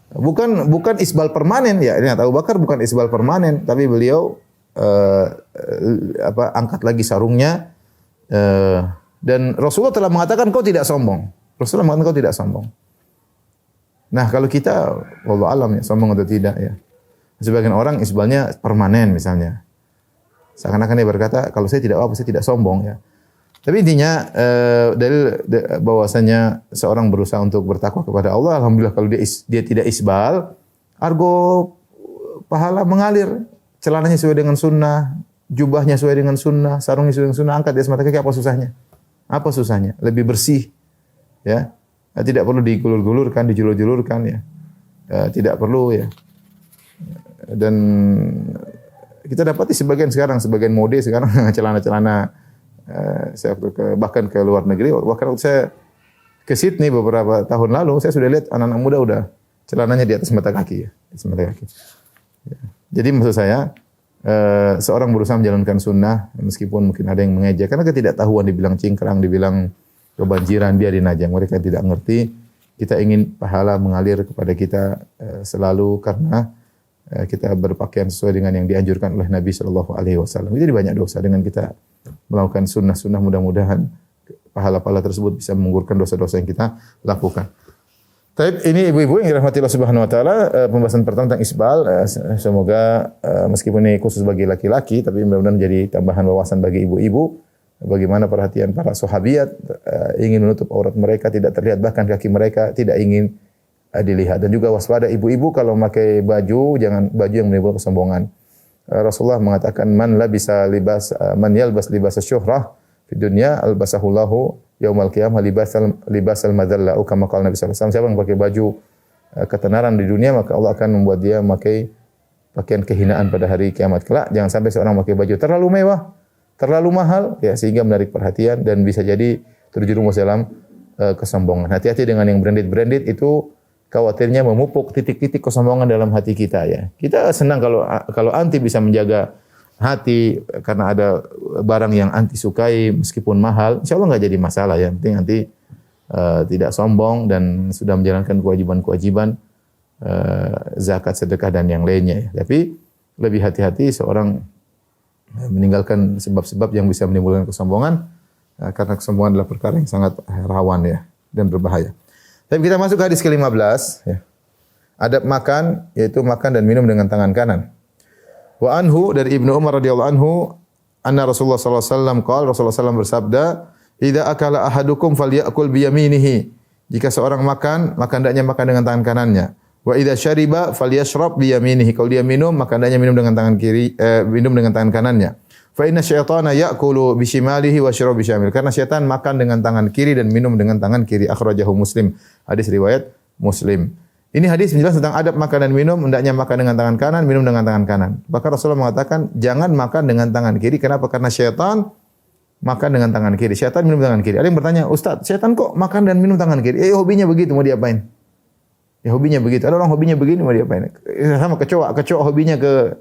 Bukan isbal permanen ya. Ini Abu Bakar bukan isbal permanen, tapi beliau angkat lagi sarungnya dan Rasulullah telah mengatakan kau tidak sombong. Rasulullah mengatakan kau tidak sombong. Nah, kalau kita wallahu alam ya, sombong atau tidak ya. Sebagian orang isbalnya permanen misalnya. Seakan-akan dia berkata kalau saya tidak sombong ya. Tapi intinya dalil bahwasanya seorang berusaha untuk bertakwa kepada Allah, alhamdulillah kalau dia tidak isbal, argo pahala mengalir, celananya sesuai dengan sunnah, jubahnya sesuai dengan sunnah, sarungnya sesuai dengan sunnah, angkat di atas mata kaki, apa susahnya? Apa susahnya? Lebih bersih, ya. Tidak perlu digulur-gulurkan, dijulur-julurkan, ya. Tidak perlu, ya. Dan kita dapati sebagian mode sekarang celana-celana. Saya bahkan ke luar negeri, bahkan waktu saya ke Sydney beberapa tahun lalu, saya sudah lihat anak-anak muda udah celananya di atas mata kaki, ya, di atas mata kaki. Ya. Jadi maksud saya, seorang berusaha menjalankan sunnah, meskipun mungkin ada yang mengejek, karena ketidaktahuan, dibilang cingkrang, dibilang kebanjiran, biarin aja. Mereka tidak ngerti. Kita ingin pahala mengalir kepada kita selalu karena kita berpakaian sesuai dengan yang dianjurkan oleh Nabi Shallallahu Alaihi Wasallam. Jadi banyak dosa dengan kita melakukan sunnah-sunnah, mudah-mudahan pahala-pahala tersebut bisa menggugurkan dosa-dosa yang kita lakukan. Tapi ini ibu-ibu yang dirahmati Allah Subhanahu Wa Taala, pembahasan pertama tentang isbal. Semoga meskipun ini khusus bagi laki-laki, tapi mudah-mudahan menjadi tambahan wawasan bagi ibu-ibu. Bagaimana perhatian para sahabiat ingin menutup aurat mereka, tidak terlihat, bahkan kaki mereka tidak ingin dilihat. Dan juga waspada ibu-ibu kalau memakai baju, jangan baju yang menimbulkan kesombongan. Rasulullah mengatakan man yalbas libas syuhrah di dunia albasahullahu yaumal qiyamah libasal madzalla, atau kama qala Nabi sallallahu alaihi wasallam. Siapa yang pakai baju ketenaran di dunia, maka Allah akan membuat dia memakai pakaian kehinaan pada hari kiamat kelak. Jangan sampai seorang memakai baju terlalu mewah, terlalu mahal, ya, sehingga menarik perhatian dan bisa jadi terjerumus dalam kesombongan. Hati-hati dengan yang branded itu, khawatirnya memupuk titik-titik kesombongan dalam hati kita, ya. Kita senang kalau anti bisa menjaga hati karena ada barang yang anti sukai meskipun mahal, insya Allah nggak jadi masalah, ya. Penting anti tidak sombong dan sudah menjalankan kewajiban-kewajiban zakat, sedekah dan yang lainnya, ya. Tapi lebih hati-hati seorang meninggalkan sebab-sebab yang bisa menimbulkan kesombongan, karena kesombongan adalah perkara yang sangat rawan, ya, dan berbahaya. Tapi kita masuk ke hadis ke-15, ya. Adab makan, yaitu makan dan minum dengan tangan kanan. Wa anhu, dari Ibnu Umar radhiyallahu anhu, anna Rasulullah sallallahu alaihi wasallam qala, Rasulullah sallallahu bersabda, "Idza akala ahadukum falyakul bi yaminihi." Jika seorang makan, maka hendaknya makan dengan tangan kanannya. Wa idza syariba falyashrab bi yaminihi. Kalau dia minum, maka hendaknya minum dengan tangan kiri, minum dengan tangan kanannya. Fa inna syaitana ya'kulu bi shimalihi wa yashrabu bi syamil. Karena syaitan makan dengan tangan kiri dan minum dengan tangan kiri. Akhrajahu Muslim. Hadis riwayat Muslim. Ini hadis menjelaskan tentang adab makan dan minum, hendaknya makan dengan tangan kanan, minum dengan tangan kanan. Bahkan Rasulullah mengatakan jangan makan dengan tangan kiri. Kenapa? Karena syaitan makan dengan tangan kiri. Syaitan minum dengan tangan kiri. Ada yang bertanya, "Ustaz, syaitan kok makan dan minum tangan kiri?" Hobinya begitu, mau diapain? Ya hobinya begitu. Ada orang hobinya begini, mau diapain? Sama kecoa hobinya ke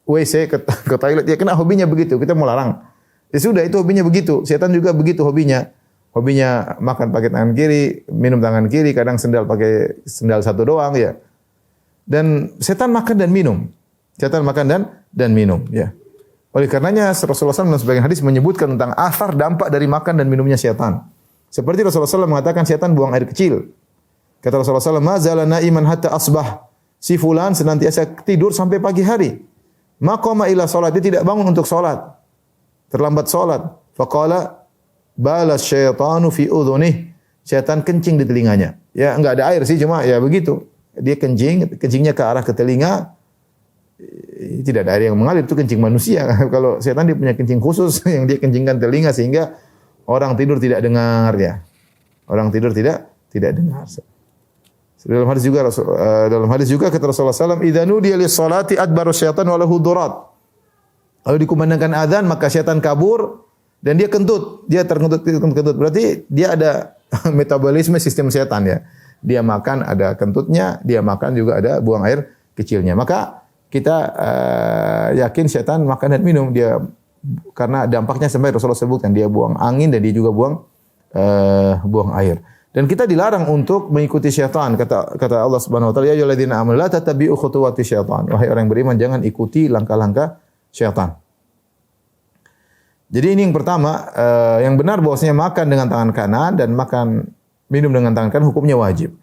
WC, ke toilet, ya kena hobinya begitu. Kita mau larang. Ya sudah, itu hobinya begitu. Setan juga begitu hobinya. Hobinya makan pakai tangan kiri, minum tangan kiri, kadang sendal pakai sendal satu doang, ya. Dan setan makan dan minum. Setan makan dan minum, ya. Oleh karenanya Rasulullah SAW dalam sebagian hadis menyebutkan tentang asar dampak dari makan dan minumnya setan. Seperti Rasulullah SAW mengatakan setan buang air kecil. Kata Rasulullah SAW, "Ma zala na'iman hatta asbah." Si fulan senantiasa tidur sampai pagi hari. Maqama ila salat, dia tidak bangun untuk salat. Terlambat salat. Faqala balas syaitanu fi udhunih. Syaitan kencing di telinganya. Ya enggak ada air sih, cuma ya begitu. Dia kencingnya ke arah ke telinga. Tidak ada air yang mengalir, itu kencing manusia. Kalau syaitan dia punya kencing khusus yang dia kencingkan telinga sehingga orang tidur tidak dengar, ya. Orang tidur tidak dengar. Dalam hadis juga kata Rasulullah SAW, "Idza nudiya lis-salati adbaru syaitan wa lahu durat." Kalau dikumandangkan azan maka syaitan kabur dan dia kentut, dia terkentut. Berarti dia ada metabolisme sistem syaitan, ya. Dia makan ada kentutnya, dia makan juga ada buang air kecilnya. Maka kita yakin syaitan makan dan minum, dia karena dampaknya sampai Rasulullah sebutkan dia buang angin dan dia juga buang air. Dan kita dilarang untuk mengikuti syaitan. Kata Allah Subhanahu wa taala, "Ya ayyuhalladzina amanu la tattabi'u khutuwati syaitan." Wahai orang yang beriman, jangan ikuti langkah-langkah syaitan. Jadi ini yang pertama, yang benar bahwasanya makan dengan tangan kanan dan minum dengan tangan kanan hukumnya wajib.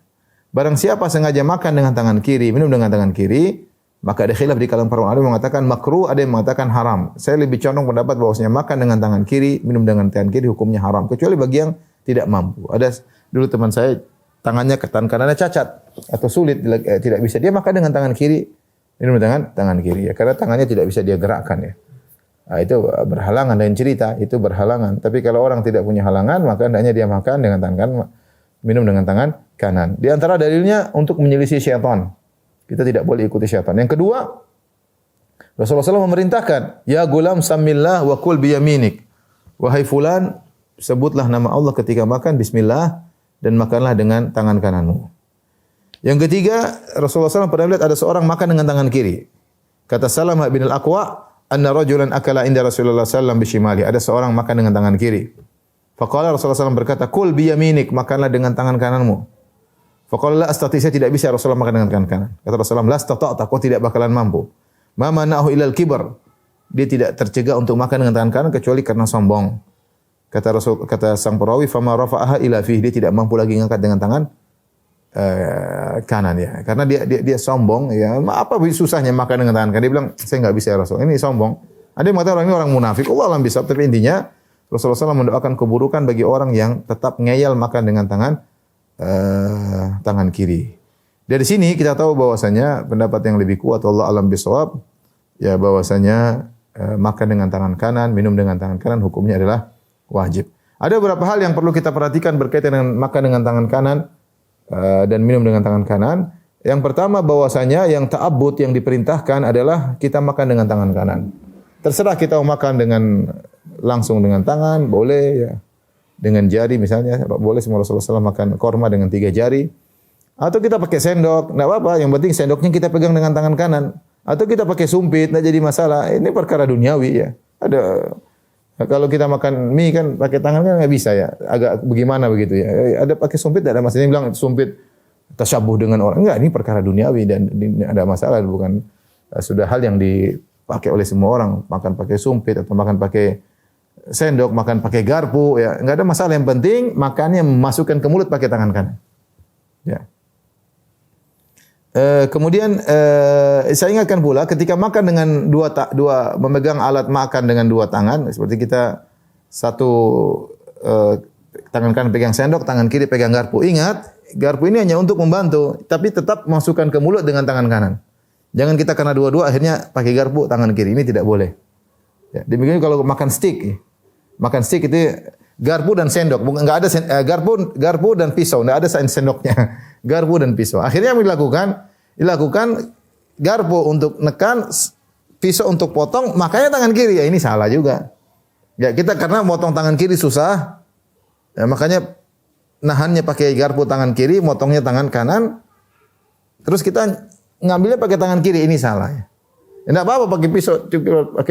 Barang siapa sengaja makan dengan tangan kiri, minum dengan tangan kiri, maka ada khilaf di kalangan para ulama, ada yang mengatakan makruh, ada yang mengatakan haram. Saya lebih condong pendapat bahwasanya makan dengan tangan kiri, minum dengan tangan kiri hukumnya haram, kecuali bagi yang tidak mampu. Ada dulu teman saya tangan kanannya cacat atau sulit, tidak bisa, dia makan dengan tangan kiri, minum dengan tangan kiri, ya, karena tangannya tidak bisa dia gerakkan, ya. Nah, itu berhalangan, dan cerita itu berhalangan. Tapi kalau orang tidak punya halangan, maka hendaknya dia makan dengan tangan kanan, minum dengan tangan kanan. Di antara dalilnya untuk menyelisih syaitan. Kita tidak boleh ikuti syaitan. Yang kedua, Rasulullah SAW memerintahkan, "Ya gulam samillah wa kul biyaminik." Wahai fulan, sebutlah nama Allah ketika makan, bismillah, dan makanlah dengan tangan kananmu. Yang ketiga, Rasulullah SAW pernah lihat ada seorang makan dengan tangan kiri. Kata Salamah bin al-Aqwa, "Anna rajulan akala inda Rasulullah SAW bishimali." Ada seorang makan dengan tangan kiri. Faqala Rasulullah SAW berkata, "Kul biyaminik," makanlah dengan tangan kananmu. Faqala la astati, saya tidak bisa Rasulullah makan dengan tangan kanan. Kata Rasulullah, la astata'ta, kau tidak bakalan mampu. Ma mana'ahu ilal kibar. Dia tidak tercegah untuk makan dengan tangan kanan kecuali karena sombong. Kata sang perawi, fama rafa'aha ila fihi, dia tidak mampu lagi mengangkat dengan tangan kanan ya. Karena dia sombong ya. Apa susahnya makan dengan tangan kanan? Dia bilang, saya enggak bisa ya Rasul. Ini sombong. Ada yang mengatakan orang ini orang munafik. Allah alam bisawab, tapi intinya Rasulullah SAW mendoakan keburukan bagi orang yang tetap ngeyel makan dengan tangan kiri. Dari sini kita tahu bahwasanya pendapat yang lebih kuat Allah alam bisawab ya bahwasanya makan dengan tangan kanan, minum dengan tangan kanan hukumnya adalah wajib. Ada beberapa hal yang perlu kita perhatikan berkaitan dengan makan dengan tangan kanan dan minum dengan tangan kanan. Yang pertama bahwasanya yang ta'abbud yang diperintahkan adalah kita makan dengan tangan kanan. Terserah kita mau makan dengan langsung dengan tangan, boleh ya. Dengan jari misalnya, boleh semua Rasulullah SAW makan korma dengan 3 jari. Atau kita pakai sendok, enggak apa-apa, yang penting sendoknya kita pegang dengan tangan kanan. Atau kita pakai sumpit, enggak jadi masalah. Ini perkara duniawi ya. Kalau kita makan mie kan pakai tangan kan enggak bisa ya. Agak bagaimana begitu ya. Ada pakai sumpit enggak ada masalah. Yang bilang sumpit tasyabuh dengan orang. Enggak, ini perkara duniawi dan ini ada masalah, bukan sudah hal yang dipakai oleh semua orang. Makan pakai sumpit atau makan pakai sendok, makan pakai garpu ya. Enggak ada masalah, yang penting makannya memasukkan ke mulut pakai tangan kanan. Ya. Kemudian saya ingatkan pula ketika makan dengan dua memegang alat makan dengan 2 tangan, seperti kita satu tangan kanan pegang sendok, tangan kiri pegang garpu. Ingat, garpu ini hanya untuk membantu, tapi tetap masukkan ke mulut dengan tangan kanan. Jangan kita karena dua-dua akhirnya pakai garpu tangan kiri, ini tidak boleh. Ya, demikian kalau makan steak itu garpu dan sendok, enggak ada garpu dan pisau, enggak ada sendoknya. Garpu dan pisau. Akhirnya yang dilakukan garpu untuk nekan, pisau untuk potong, makanya tangan kiri. Ya ini salah juga. Ya kita karena motong tangan kiri susah, ya, makanya nahannya pakai garpu tangan kiri, motongnya tangan kanan, terus kita ngambilnya pakai tangan kiri, ini salah ya. Enggak apa-apa pakai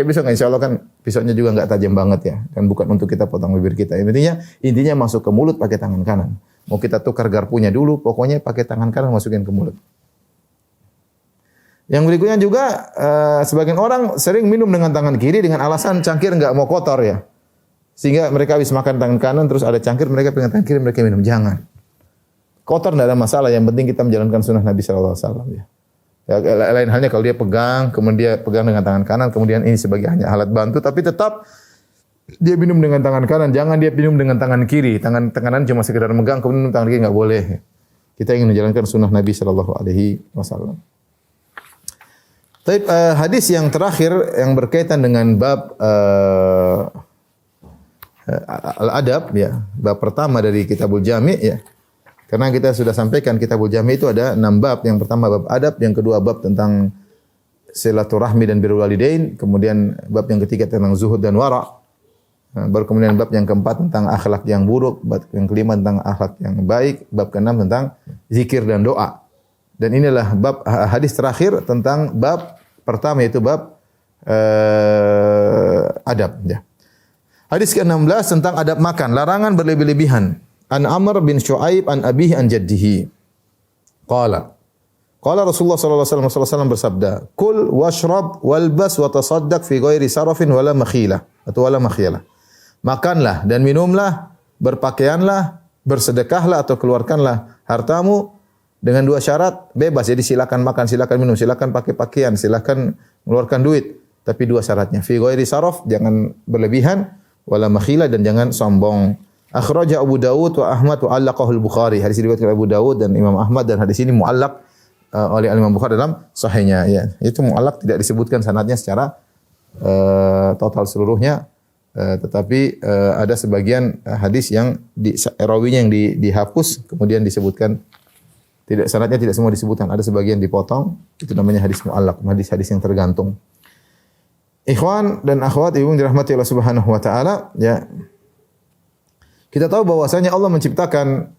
pisau kan insya Allah kan pisaunya juga enggak tajam banget ya. Dan bukan untuk kita potong bibir kita. Intinya masuk ke mulut pakai tangan kanan. Mau kita tukar garpunya dulu, pokoknya pakai tangan kanan masukin ke mulut. Yang berikutnya juga sebagian orang sering minum dengan tangan kiri dengan alasan cangkir enggak mau kotor ya. Sehingga mereka habis makan tangan kanan terus ada cangkir, mereka pegang tangan kiri, mereka minum. Jangan. Kotor enggak ada masalah, yang penting kita menjalankan sunnah Nabi sallallahu alaihi wasallam ya. Ya, lain halnya kalau dia pegang, kemudian dia pegang dengan tangan kanan, kemudian ini sebagai hanya alat bantu, tapi tetap dia minum dengan tangan kanan. Jangan dia minum dengan tangan kiri. Tangan kanan cuma sekedar megang, kemudian tangan kiri enggak boleh. Kita ingin menjalankan sunnah Nabi sallallahu alaihi wasallam. Tapi hadis yang terakhir yang berkaitan dengan bab al-adab ya, bab pertama dari Kitabul Jami' ya. Karena kita sudah sampaikan Kitabul Jami' itu ada 6 bab. Yang pertama bab adab, yang kedua bab tentang silaturahmi dan birrul walidain, kemudian bab yang ketiga tentang zuhud dan wara'. Baru kemudian bab yang keempat tentang akhlak yang buruk, bab yang kelima tentang akhlak yang baik, bab keenam tentang zikir dan doa. Dan inilah bab hadis terakhir tentang bab pertama yaitu bab adab ya. Hadis ke-16 tentang adab makan, larangan berlebih-lebihan. An Amr bin Shu'aib an abihi an jaddihi. Qala Rasulullah sallallahu alaihi wasallam bersabda, "Kul washrab walbas wa tasaddaq fi ghairi sarafin wala makhilah." Atau wala makhilah. Makanlah dan minumlah, berpakaianlah, bersedekahlah atau keluarkanlah hartamu dengan 2 syarat, bebas. Jadi silakan makan, silakan minum, silakan pakai pakaian, silakan mengeluarkan duit, tapi 2 syaratnya. Fi ghairi saraf, jangan berlebihan, wala makhilah, dan jangan sombong. Akhraja Abu Dawud wa Ahmad wa allaqahu al-Bukhari. Hadis riwayat Abu Dawud dan Imam Ahmad, dan hadis ini muallaq oleh Imam Bukhari dalam sahihnya ya. Itu muallaq, tidak disebutkan sanadnya secara total seluruhnya, tetapi ada sebagian hadis yang rawinya yang dihapus kemudian disebutkan, tidak sanadnya tidak semua disebutkan, ada sebagian dipotong, itu namanya hadis muallaq, hadis-hadis yang tergantung. Ikhwan dan akhwat yang dirahmati Allah Subhanahu wa taala ya. Kita tahu bahwasanya Allah menciptakan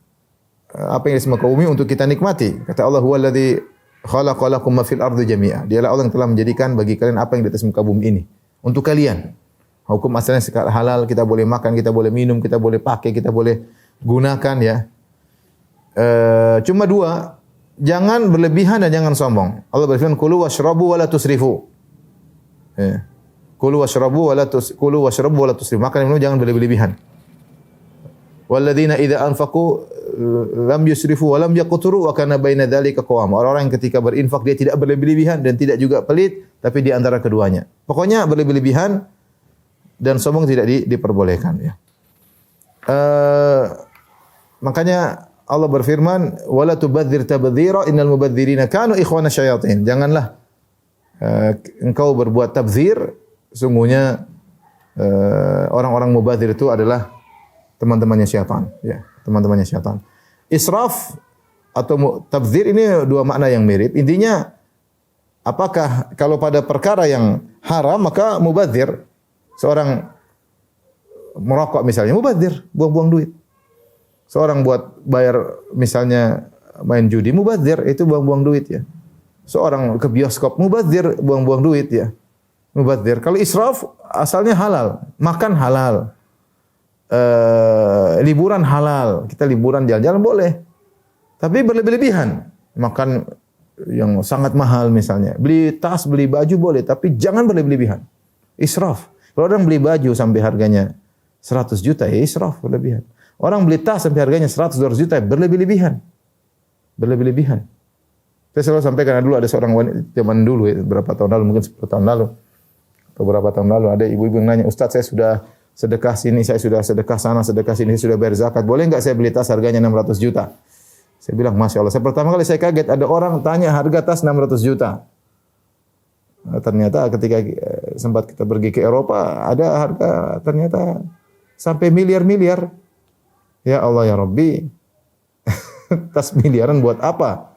apa yang di muka bumi untuk kita nikmati. Kata Allah, "Huwallazi khalaqalakum ma fil ardi jami'a." Dialah Allah yang telah menjadikan bagi kalian apa yang di atas muka bumi ini untuk kalian. Hukum asalnya halal, kita boleh makan, kita boleh minum, kita boleh pakai, kita boleh gunakan ya. cuma dua, jangan berlebihan dan jangan sombong. Allah berfirman, "Kulu washrabu wa la tusrifu." Ya. Kulu washrabu wa la tusrifu. Makan dan minum jangan berlebihan. Walladzina idza anfaqu lam yusrifu wa lam yaqturu wa kana baina dzalika qawama. Orang-orang yang ketika berinfak dia tidak berlebihan dan tidak juga pelit, tapi di antara keduanya. Pokoknya berlebihan dan sombong tidak diperbolehkan ya. Makanya Allah berfirman, "Wala tubadzir tabdzira innal mubadzirina kanu ikhwana syayatin." Janganlah engkau berbuat tabdzir, sungguhnya orang-orang mubadzir itu adalah teman-temannya syaitan, ya, teman-temannya syaitan. Israf atau tabdzir ini dua makna yang mirip. Intinya apakah kalau pada perkara yang haram maka mubadzir, seorang merokok misalnya mubadzir, buang-buang duit. Seorang buat bayar misalnya main judi mubadzir, itu buang-buang duit ya. Seorang ke bioskop mubadzir, buang-buang duit ya. Mubadzir. Kalau israf asalnya halal, makan halal. Liburan halal. Kita liburan jalan-jalan boleh. Tapi berlebihan. Makan yang sangat mahal misalnya. Beli tas, beli baju boleh, tapi jangan berlebihan. Israf. Kalau orang beli baju sampai harganya 100 juta ya israf, berlebihan. Orang beli tas sampai harganya 100-200 juta, berlebihan. Berlebihan. Saya selalu sampaikan, dulu ada seorang wanita, zaman dulu ya, berapa tahun lalu, mungkin 10 tahun lalu, atau berapa tahun lalu, ada ibu-ibu yang nanya, "Ustaz, saya sudah sedekah sini, saya sudah sedekah sana, sedekah sini, saya sudah bayar zakat, boleh enggak saya beli tas harganya 600 juta? Saya bilang, Masya Allah. Pertama kali saya kaget, ada orang tanya harga tas 600 juta. Ternyata ketika sempat kita pergi ke Eropa, ada harga ternyata sampai miliar-miliar. Ya Allah ya Rabbi, tas miliaran buat apa?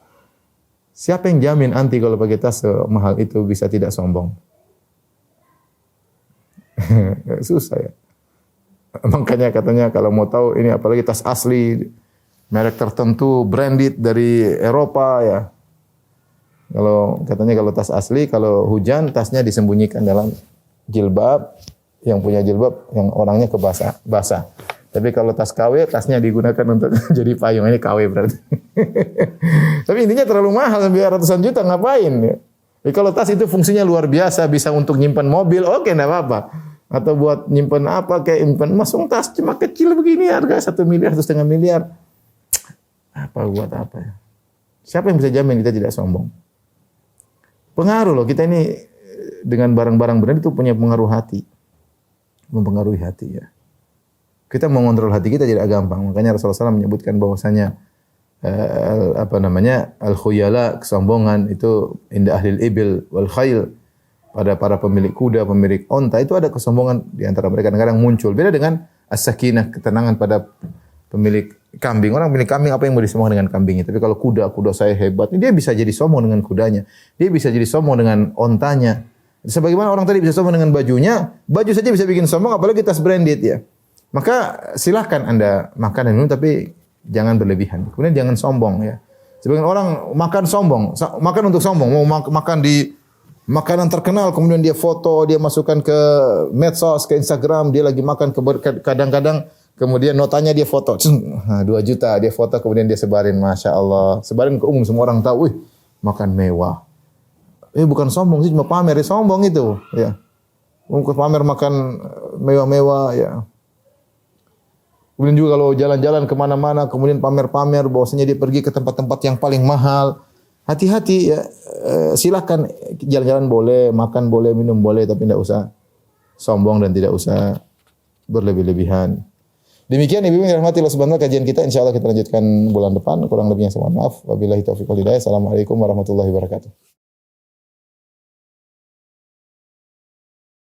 Siapa yang jamin anti kalau pakai tas mahal itu bisa tidak sombong? Susah ya. Makanya katanya kalau mau tahu ini apalagi tas asli, merek tertentu, branded dari Eropa ya. Kalau katanya kalau tas asli, kalau hujan tasnya disembunyikan dalam jilbab, yang punya jilbab yang orangnya basah. Tapi kalau tas KW, tasnya digunakan untuk jadi payung. Ini KW berarti. Tapi intinya terlalu mahal, sampai ratusan juta, ngapain? Jadi kalau tas itu fungsinya luar biasa, bisa untuk nyimpan mobil, oke, enggak apa-apa. Atau buat nyimpan apa, kayak nyimpan masuk tas cuma kecil begini, harga 1 miliar, 1,5 miliar. Apa buat apa ya? Siapa yang bisa jamin kita tidak sombong? Pengaruh loh, kita ini dengan barang-barang brand itu punya pengaruh hati. Mempengaruhi hati ya. Kita mengontrol hati kita tidak gampang. Makanya Rasulullah SAW menyebutkan bahwasanya al-khuyala, kesombongan itu inda ahlil ibil wal khayl, pada para pemilik kuda, pemilik onta itu ada kesombongan di antara mereka kadang-kadang muncul. Beda dengan as-sakinah, ketenangan pada pemilik kambing. Orang pemilik kambing apa yang mau disombong dengan kambingnya? Tapi kalau kuda saya hebat, dia bisa jadi sombong dengan kudanya. Dia bisa jadi sombong dengan ontanya. Sebagaimana orang tadi bisa sombong dengan bajunya, baju saja bisa bikin sombong, apalagi tas branded ya. Maka silahkan Anda makan dan minum, tapi jangan berlebihan. Kemudian jangan sombong ya. Sebagian orang makan sombong, makan untuk sombong, mau makan di makanan terkenal, kemudian dia foto, dia masukkan ke medsos, ke Instagram, dia lagi makan, kadang-kadang kemudian notanya dia foto, 2 juta dia foto, kemudian dia sebarin, Masya Allah, sebarin ke umum, semua orang tahu, wih, makan mewah. Bukan sombong sih, cuma pamer, sombong itu ya. Pamer makan mewah-mewah ya. Kemudian juga kalau jalan-jalan kemana-mana, kemudian pamer-pamer bahwasanya dia pergi ke tempat-tempat yang paling mahal. Hati-hati ya, silakan jalan-jalan boleh, makan boleh, minum boleh, tapi tidak usah sombong dan tidak usah berlebih-lebihan. Demikian Ibu yang dirahmati Allah Subhanahu wa taala, kajian kita insyaallah kita lanjutkan bulan depan. Kurang lebihnya saya mohon maaf. Wabillahi taufiq wal hidayah. Assalamualaikum warahmatullahi wabarakatuh.